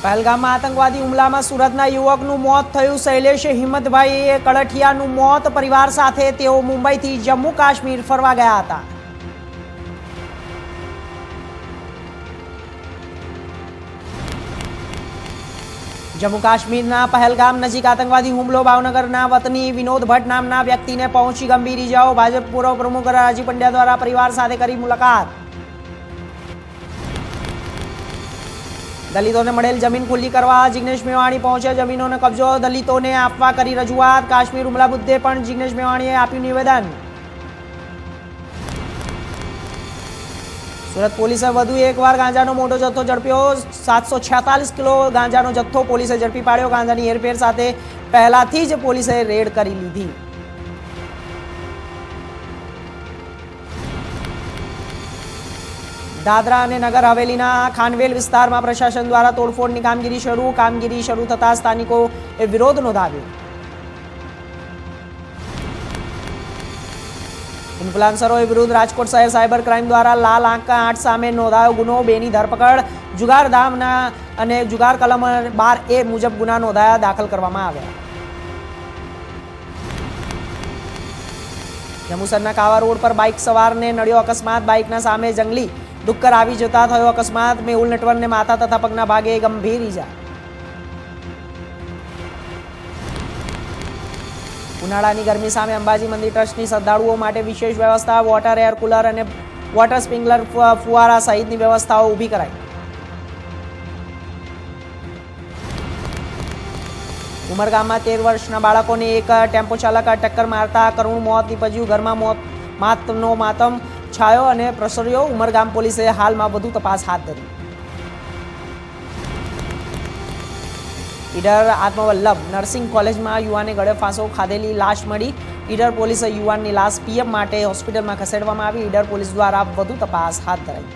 પહેલગામમાં આતંકવાદી હુમલામાં સુરતના યુવકનું મોત થયું। શૈલેષ હિંમતભાઈ કળઠિયાનું મોત। પરિવાર સાથે તેઓ મુંબઈથી જમ્મુ કાશ્મીર ફરવા ગયા હતા। જમ્મુ કાશ્મીરના પહેલગામ નજીક આતંકવાદી હુમલો। ભાવનગરના વતની વિનોદ ભટ્ટ નામના વ્યક્તિને પહોંચી ગંભીર ઇજાઓ। ભાજપ પૂર્વ પ્રમુખ રાજીવ પંડ્યા દ્વારા પરિવાર સાથે કરી મુલાકાત। દલિતોને મળેલ જમીન ખુલ્લી કરવા જિગ્નેશ મેવાણી પહોંચ્યા। જમીનોનો કબજો દલિતોને આપવા કરી રજૂઆત। કાશ્મીર હુમલા મુદ્દે પણ જિગ્નેશ મેવાણીએ આપ્યું નિવેદન। સુરત પોલીસે વધુ એકવાર ગાંજાનો મોટો જથ્થો ઝડપ્યો। 746 કિલો ગાંજાનો જથ્થો પોલીસે ઝડપી પાડ્યો। ગાંજાની હેરફેર સાથે પહેલાથી જ પોલીસે રેડ કરી લીધી। દાદરા અને નગર હવેલીના ખાનવેલ વિસ્તારમાં પ્રશાસન દ્વારા તોડફોડની કામગીરી શરૂ થતાં સ્થાનિકોએ વિરોધ નોંધાવ્યો। ઇન્ફ્લુએન્સરોએ વિરુદ્ધ રાજકોટ શહેર સાયબર ક્રાઇમ દ્વારા લાલ આંખ 8 સામે નોંધાયો ગુનો। 2ની ધરપકડ। જુગાર ધામના અને જુગાર કલમ 12A મુજબ ગુના નોંધાયા, દાખલ કરવામાં આવ્યા। જંબુસરના કાવા રોડ પર બાઇક સવારને નડ્યો અકસ્માત। બાઇકના સામે જંગલી ડુક્કર આવી જતા થયો અકસ્માત। મેહુલ નટવરને માથા તથા પગના ભાગે ગંભીર ઇજા। ઉનાળાની ગરમી સામે અંબાજી મંદિર ટ્રસ્ટની શ્રદ્ધાળુઓ માટે વિશેષ વ્યવસ્થા। વોટર એર કુલર અને વોટર સ્પ્રિંકલર ફુવારા સહિતની વ્યવસ્થાઓ ઊભી કરાઈ। ઉમરગામમાં 13 વર્ષના બાળકોને એક ટેમ્પો ચાલક ટક્કર મારતા કરુણ મોત નીપજ્યું। ઘરમાં માતનો માતમ છાયો અને પ્રસર્યો। ઉમરગામ પોલીસે હાલમાં વધુ તપાસ હાથ ધરી। ઈડર આત્મવલ્લભ નર્સિંગ કોલેજમાં યુવાને ગળે ફાંસો ખાધેલી લાશ મળી। ઈડર પોલીસે યુવાનની લાશ પીએમ માટે હોસ્પિટલમાં ખસેડવામાં આવી। ઈડર પોલીસ દ્વારા વધુ તપાસ હાથ ધરાઈ।